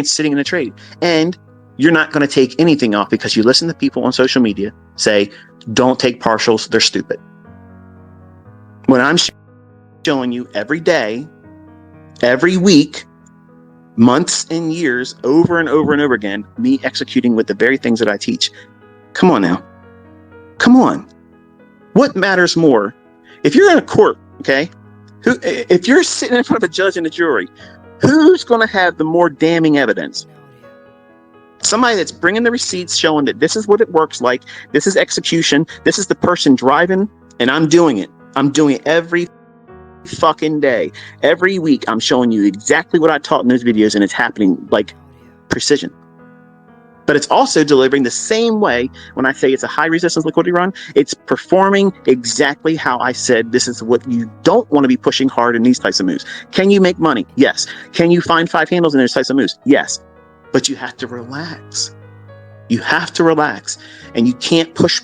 sitting in a trade. And you're not going to take anything off because you listen to people on social media say, don't take partials, they're stupid. When I'm showing you every day, every week, months and years, over and over and over again, me executing with the very things that I teach. Come on now. Come on. What matters more? If you're in a court, okay, if you're sitting in front of a judge and a jury, who's going to have the more damning evidence? Somebody that's bringing the receipts showing that this is what it works like. This is execution. This is the person driving, and I'm doing it. I'm doing it every fucking day. Every week, I'm showing you exactly what I taught in those videos, and it's happening like precision. But it's also delivering the same way. When I say it's a high resistance liquidity run, it's performing exactly how I said. This is what you don't want to be pushing hard in these types of moves. Can you make money? Yes. Can you find 5 handles in those types of moves? Yes. But you have to relax. You have to relax. And you can't push.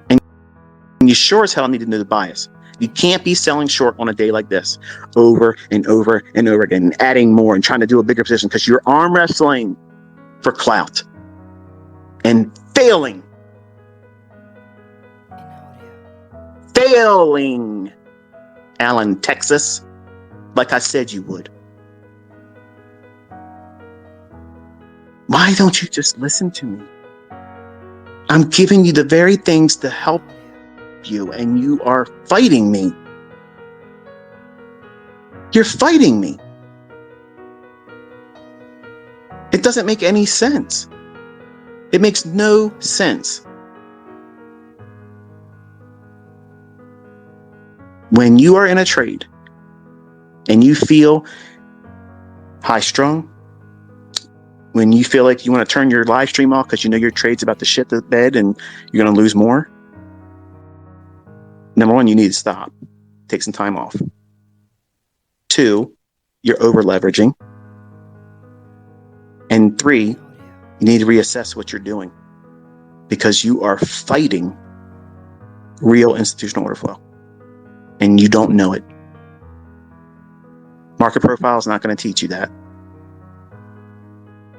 And you sure as hell need to know the bias. You can't be selling short on a day like this over and over and over again, and adding more and trying to do a bigger position because you're arm wrestling for clout and failing. Allen, Texas, like I said you would. Why don't you just listen to me? I'm giving you the very things to help you, and you are fighting me. You're fighting me. It doesn't make any sense. It makes no sense. When you are in a trade and you feel high strung, when you feel like you want to turn your live stream off because you know your trade's about to shit the bed and you're going to lose more, number one, you need to stop. Take some time off. 2, you're over leveraging. And 3, you need to reassess what you're doing because you are fighting real institutional order flow and you don't know it. Market profile is not going to teach you that.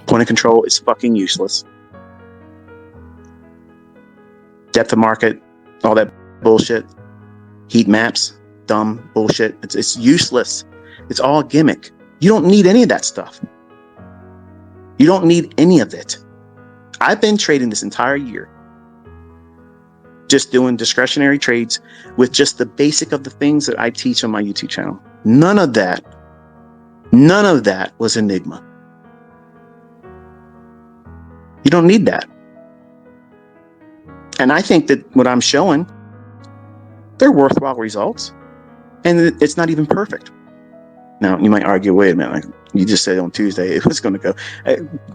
Point of control is fucking useless. Depth of market, all that bullshit. Heat maps, dumb bullshit. It's useless. It's all gimmick. You don't need any of that stuff. You don't need any of it. I've been trading this entire year, just doing discretionary trades with just the basic of the things that I teach on my YouTube channel. None of that was enigma. You don't need that. And I think that what I'm showing, they're worthwhile results, and it's not even perfect. Now, you might argue, wait a minute, like you just said on Tuesday it was going to go,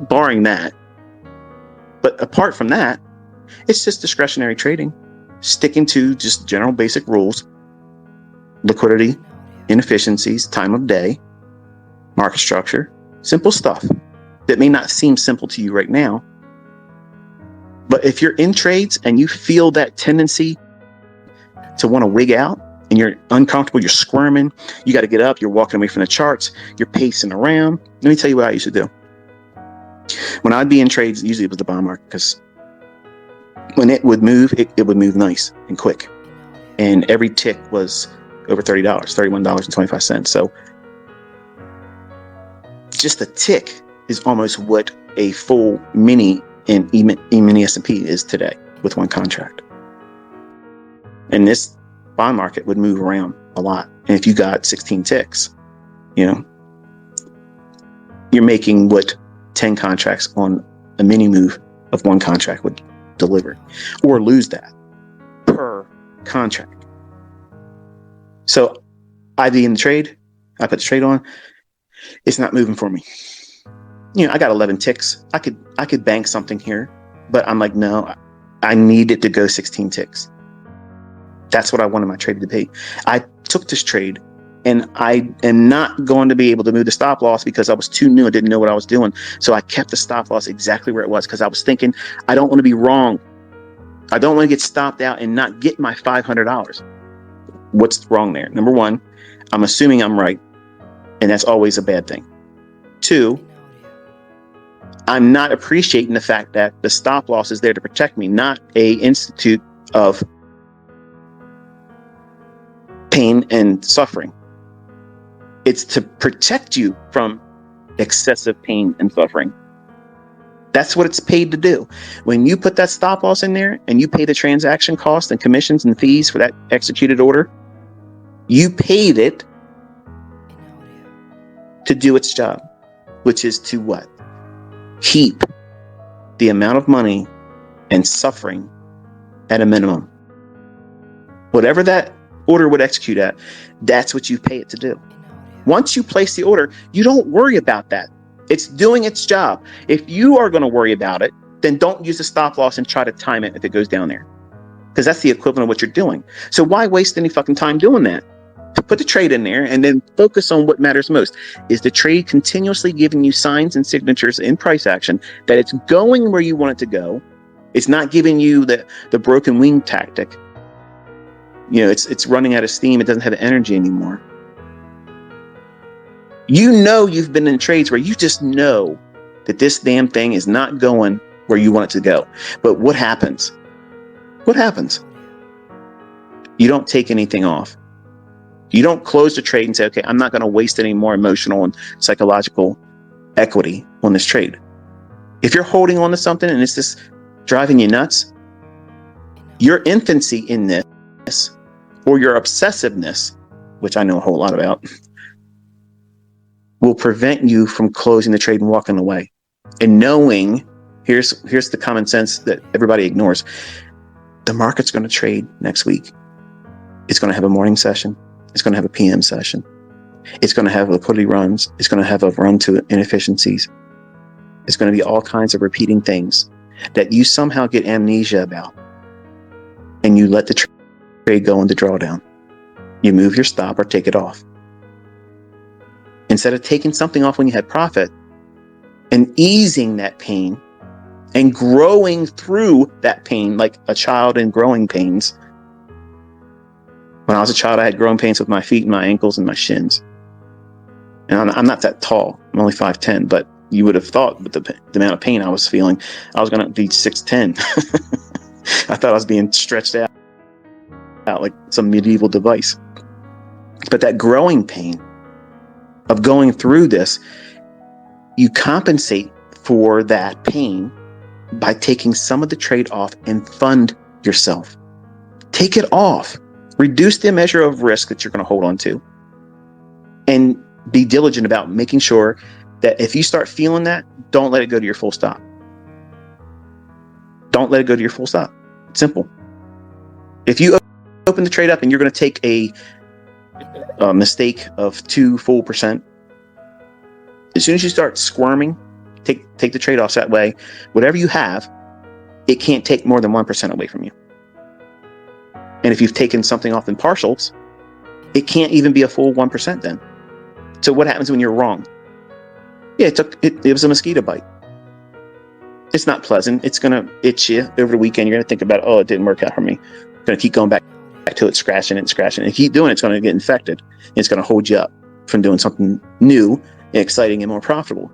barring that. But apart from that, it's just discretionary trading, sticking to just general basic rules, liquidity, inefficiencies, time of day, market structure, simple stuff that may not seem simple to you right now. But if you're in trades and you feel that tendency to want to wig out and you're uncomfortable, you're squirming, you got to get up, you're walking away from the charts, you're pacing around. Let me tell you what I used to do. When I'd be in trades, usually it was the bond market, because when it would move, it would move nice and quick. And every tick was over $30, $31.25. So just a tick is almost what a full mini in E-mini S&P is today with one contract. And this bond market would move around a lot. And if you got 16 ticks, you're making what 10 contracts on a mini move of one contract would deliver, or lose that per contract. So I'd be in the trade, I put the trade on, it's not moving for me. I got 11 ticks. I could bank something here, but I'm like, no, I need it to go 16 ticks. That's what I wanted my trade to be. I took this trade and I am not going to be able to move the stop loss because I was too new. I didn't know what I was doing. So I kept the stop loss exactly where it was because I was thinking, I don't want to be wrong. I don't want to get stopped out and not get my $500. What's wrong there? Number one, I'm assuming I'm right. And that's always a bad thing. 2, I'm not appreciating the fact that the stop loss is there to protect me, not a institute of pain and suffering. It's to protect you from excessive pain and suffering. That's what it's paid to do. When you put that stop loss in there and you pay the transaction cost and commissions and fees for that executed order, you paid it to do its job, which is to what? Keep the amount of money and suffering at a minimum. Whatever that order would execute at, that's what you pay it to do. Once you place the order, you don't worry about that. It's doing its job. If you are going to worry about it, then don't use the stop loss and try to time it if it goes down there, because that's the equivalent of what you're doing. So why waste any fucking time doing that? To put the trade in there and then focus on what matters most. Is the trade continuously giving you signs and signatures in price action that it's going where you want it to go? It's not giving you the broken wing tactic. You know, it's running out of steam. It doesn't have energy anymore. You know, you've been in trades where you just know that this damn thing is not going where you want it to go. But what happens? What happens? You don't take anything off. You don't close the trade and say, okay, I'm not going to waste any more emotional and psychological equity on this trade. If you're holding on to something and it's just driving you nuts, your infancy in this, or your obsessiveness, which I know a whole lot about, will prevent you from closing the trade and walking away. And knowing, here's the common sense that everybody ignores. The market's going to trade next week. It's going to have a morning session. It's going to have a PM session. It's going to have liquidity runs. It's going to have a run to inefficiencies. It's going to be all kinds of repeating things that you somehow get amnesia about. And you let the trade go into drawdown. You move your stop or take it off. Instead of taking something off when you had profit and easing that pain and growing through that pain like a child in growing pains. When I was a child, I had growing pains with my feet and my ankles and my shins. And I'm not that tall. I'm only 5'10", but you would have thought with the amount of pain I was feeling, I was going to be 6'10". I thought I was being stretched out like some medieval device. But that growing pain of going through this, you compensate for that pain by taking some of the trade off and fund yourself. Take it off. Reduce the measure of risk that you're going to hold on to. And be diligent about making sure that if you start feeling that, don't let it go to your full stop. Don't let it go to your full stop. It's simple. If you open the trade up and you're going to take a mistake of 2 full percent, as soon as you start squirming, take the trade offs that way. Whatever you have, it can't take more than 1% away from you. And if you've taken something off in partials, it can't even be a full 1% then. So what happens when you're wrong? Yeah, it was a mosquito bite. It's not pleasant. It's going to itch you over the weekend. You're going to think about, oh, it didn't work out for me. I'm going to keep going back to it, scratching it and scratching it. If you keep doing it, it's going to get infected. It's going to hold you up from doing something new and exciting and more profitable.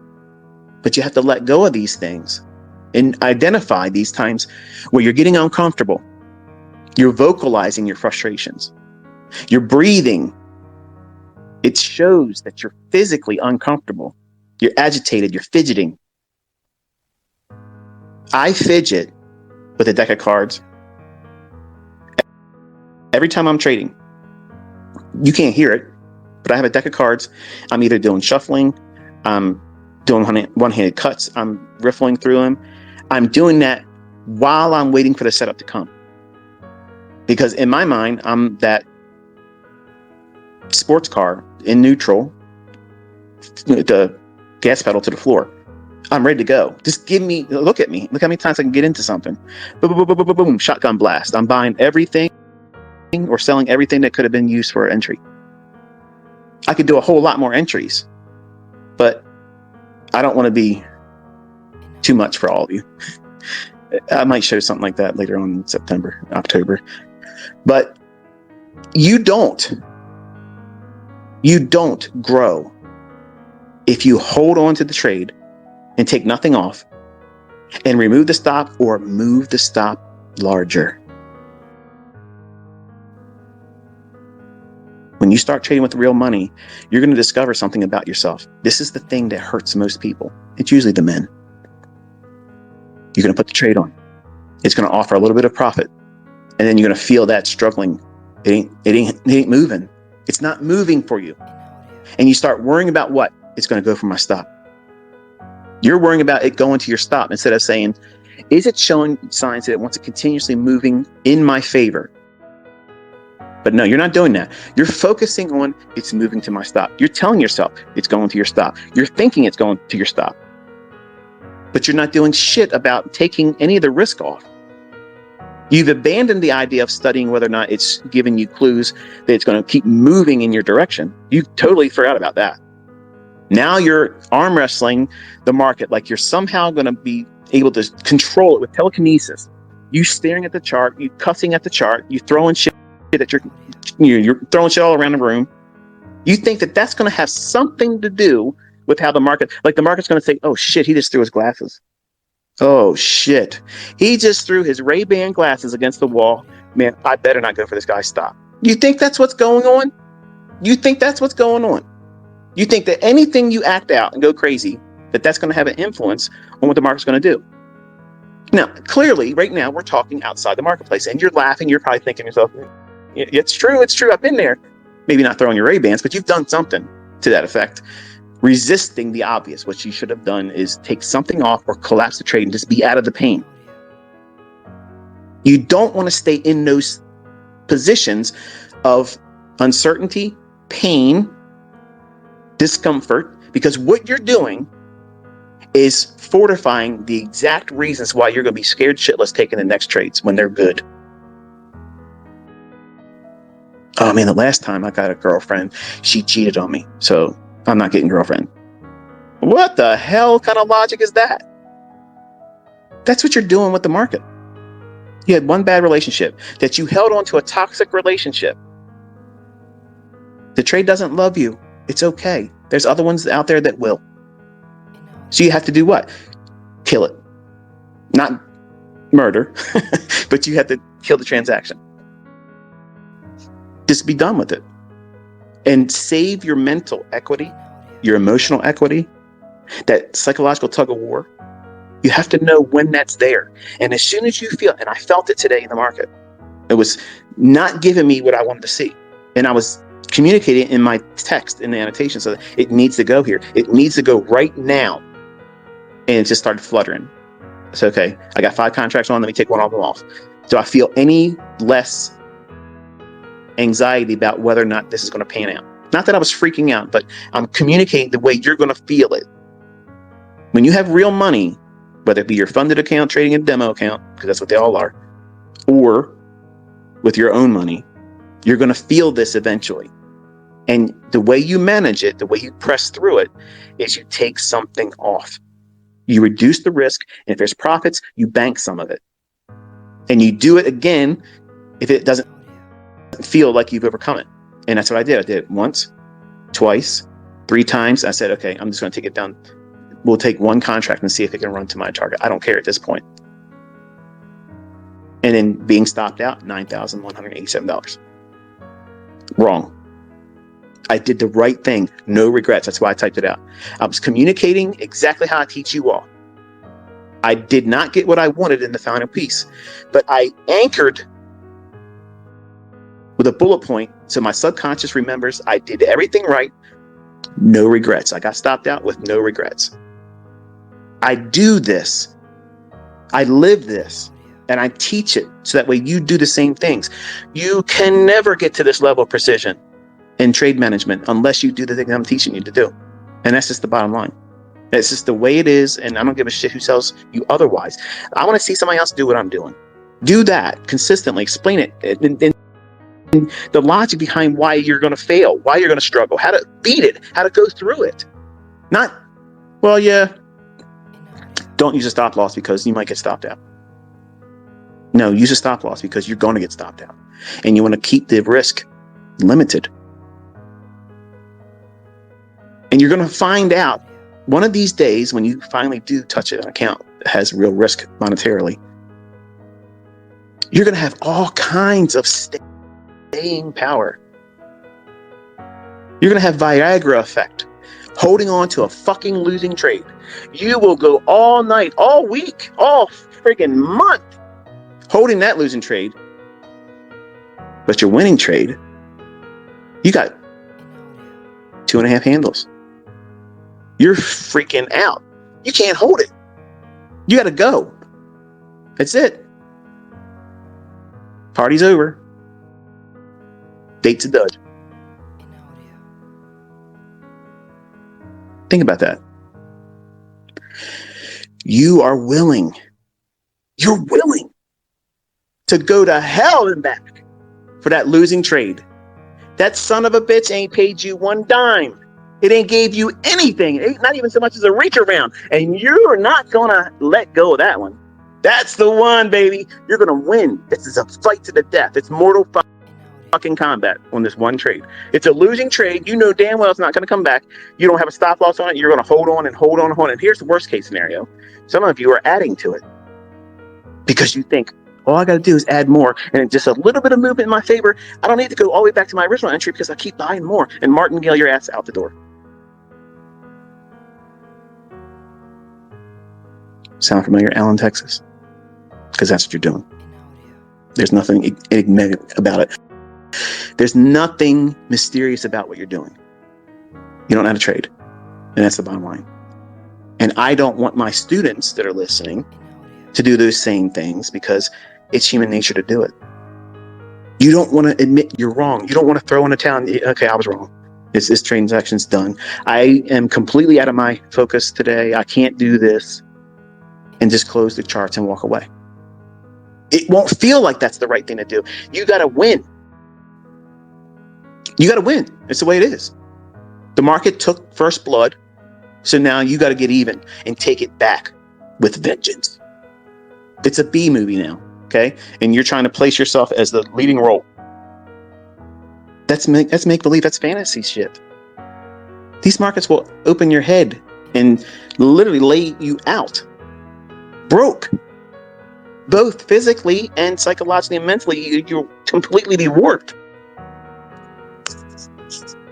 But you have to let go of these things and identify these times where you're getting uncomfortable. You're vocalizing your frustrations. You're breathing. It shows that you're physically uncomfortable. You're agitated. You're fidgeting. I fidget with a deck of cards every time I'm trading. You can't hear it, but I have a deck of cards. I'm either doing shuffling, I'm doing one-handed cuts, I'm riffling through them. I'm doing that while I'm waiting for the setup to come. Because in my mind, I'm that sports car in neutral, the gas pedal to the floor. I'm ready to go. Just look at me. Look how many times I can get into something. Boom, boom, boom, boom, boom, boom, shotgun blast. I'm buying everything or selling everything that could have been used for entry. I could do a whole lot more entries, but I don't want to be too much for all of you. I might show something like that later on in September, October. But you don't grow if you hold on to the trade and take nothing off and remove the stop or move the stop larger. When you start trading with real money, you're going to discover something about yourself. This is the thing that hurts most people. It's usually the men. You're going to put the trade on. It's going to offer a little bit of profit. And then you're going to feel that struggling. It ain't moving. It's not moving for you. And you start worrying about what? It's going to go for my stop. You're worrying about it going to your stop instead of saying, is it showing signs that it wants to continuously moving in my favor? But no, you're not doing that. You're focusing on it's moving to my stop. You're telling yourself it's going to your stop. You're thinking it's going to your stop. But you're not doing shit about taking any of the risk off. You've abandoned the idea of studying whether or not it's giving you clues that it's going to keep moving in your direction. You totally forgot about that. Now you're arm wrestling the market like you're somehow going to be able to control it with telekinesis. You staring at the chart, you cussing at the chart, you throwing shit that you're throwing shit all around the room. You think that that's going to have something to do with how the market, like the market's going to say, oh shit, he just threw his glasses. Oh shit, he just threw his Ray-Ban glasses against the wall. Man, I better not go for this guy's stop. You think that's what's going on? You think that's what's going on? You think that anything you act out and go crazy, that's going to have an influence on what the market's going to do? Now, clearly, right now, we're talking outside the marketplace, and you're laughing. You're probably thinking to yourself, it's true, I've been there. Maybe not throwing your Ray-Bans, but you've done something to that effect. Resisting the obvious. What you should have done is take something off or collapse the trade and just be out of the pain. You don't want to stay in those positions of uncertainty, pain, discomfort, because what you're doing is fortifying the exact reasons why you're going to be scared shitless taking the next trades when they're good. Oh man, the last time I got a girlfriend, she cheated on me, so I'm not getting a girlfriend. What the hell kind of logic is that? That's what you're doing with the market. You had one bad relationship, that you held on to a toxic relationship. The trade doesn't love you. It's okay. There's other ones out there that will. So you have to do what? Kill it. Not murder, but you have to kill the transaction. Just be done with it. And save your mental equity, your emotional equity, that psychological tug of war. You have to know when that's there. And as soon as you feel, and I felt it today in the market, it was not giving me what I wanted to see. And I was communicating in my text, in the annotation, so that it needs to go here. It needs to go right now. And it just started fluttering. So, okay, I got 5 contracts on, let me take one of them off. Do I feel any less anxiety about whether or not this is going to pan out? Not that I was freaking out, but I'm communicating the way you're going to feel it. When you have real money, whether it be your funded account, trading a demo account, because that's what they all are, or with your own money, you're going to feel this eventually. And the way you manage it, the way you press through it, is you take something off. You reduce the risk, and if there's profits, you bank some of it. And you do it again if it doesn't feel like you've overcome it. And that's what I did. I did it once, twice, 3 times. I said, okay, I'm just going to take it down. We'll take one contract and see if it can run to my target. I don't care at this point. And then being stopped out, $9,187. Wrong. I did the right thing. No regrets. That's why I typed it out. I was communicating exactly how I teach you all. I did not get what I wanted in the final piece, but I anchored with a bullet point so my subconscious remembers I did everything right. No regrets. I got stopped out with no regrets. I do this. I live this. And I teach it so that way you do the same things. You can never get to this level of precision in trade management unless you do the thing I'm teaching you to do. And that's just the bottom line. That's just the way it is. And I don't give a shit who tells you otherwise. I want to see somebody else do what I'm doing. Do that consistently. Explain it. And the logic behind why you're going to fail, why you're going to struggle, how to beat it, how to go through it. Not, well, yeah, don't use a stop loss because you might get stopped out. No, use a stop loss because you're going to get stopped out. And you want to keep the risk limited. And you're going to find out one of these days when you finally do touch an account that has real risk monetarily, you're going to have all kinds of staying power. You're going to have Viagra effect, holding on to a fucking losing trade. You will go all night, all week, all friggin' month holding that losing trade. But your winning trade, you got 2.5 handles. You're freaking out. You can't hold it. You got to go. That's it. Party's over. Date's a dud. Think about that. You are willing. You're willing to go to hell and back for that losing trade. That son of a bitch ain't paid you one dime. It ain't gave you anything. It ain't not even so much as a reach around. And you're not gonna let go of that one. That's the one, baby. You're gonna win. This is a fight to the death. It's mortal fucking combat on this one trade. It's a losing trade. You know damn well it's not gonna come back. You don't have a stop loss on it. You're gonna hold on and hold on and hold on. And here's the worst case scenario. Some of you are adding to it because you think, all I got to do is add more and just a little bit of movement in my favor. I don't need to go all the way back to my original entry because I keep buying more and martingale your ass out the door. Sound familiar? Allen, Texas? Because that's what you're doing. There's nothing enigmatic about it. There's nothing mysterious about what you're doing. You don't know how to trade. And that's the bottom line. And I don't want my students that are listening to do those same things because it's human nature to do it. You don't want to admit you're wrong. You don't want to throw in a towel. Okay, I was wrong. This transaction's done. I am completely out of my focus today. I can't do this. And just close the charts and walk away. It won't feel like that's the right thing to do. You got to win. You got to win. It's the way it is. The market took first blood. So now you got to get even and take it back with vengeance. It's a B movie now, okay? And you're trying to place yourself as the leading role. That's make believe. That's fantasy shit. These markets will open your head and literally lay you out. Broke. Both physically and psychologically and mentally, you'll completely be warped.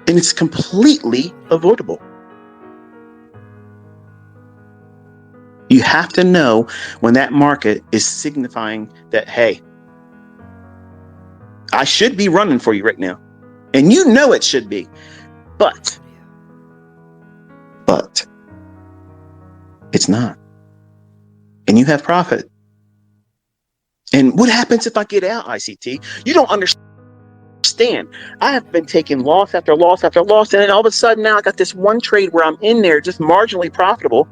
And it's completely avoidable. You have to know when that market is signifying that, hey, I should be running for you right now. And you know it should be. But it's not. And you have profit. And what happens if I get out, ICT? You don't understand. I have been taking loss after loss after loss. And then all of a sudden now I got this one trade where I'm in there just marginally profitable.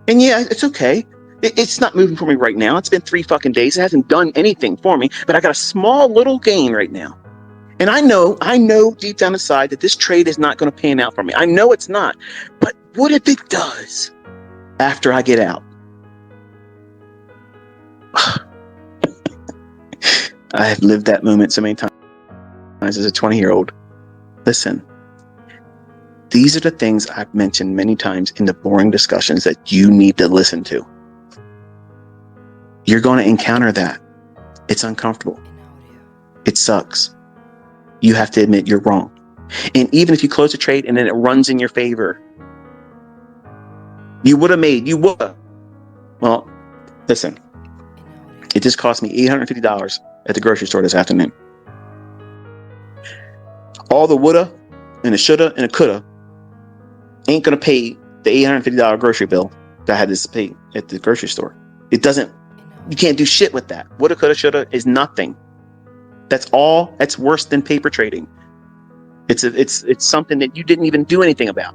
And yeah, it's okay. It's not moving for me right now. It's been 3 fucking days. It hasn't done anything for me, but I got a small little gain right now. And I know deep down inside that this trade is not going to pan out for me. I know it's not. But what if it does after I get out? I have lived that moment so many times as a 20-year-old. Listen. These are the things I've mentioned many times in the boring discussions that you need to listen to. You're going to encounter that. It's uncomfortable. It sucks. You have to admit you're wrong. And even if you close a trade and then it runs in your favor, you would have. Well, listen, it just cost me $850 at the grocery store this afternoon. All the woulda and the shoulda and the coulda ain't going to pay the $850 grocery bill that I had to pay at the grocery store. It doesn't, you can't do shit with that. Woulda, coulda, shoulda is nothing. That's all. That's worse than paper trading. It's something that you didn't even do anything about.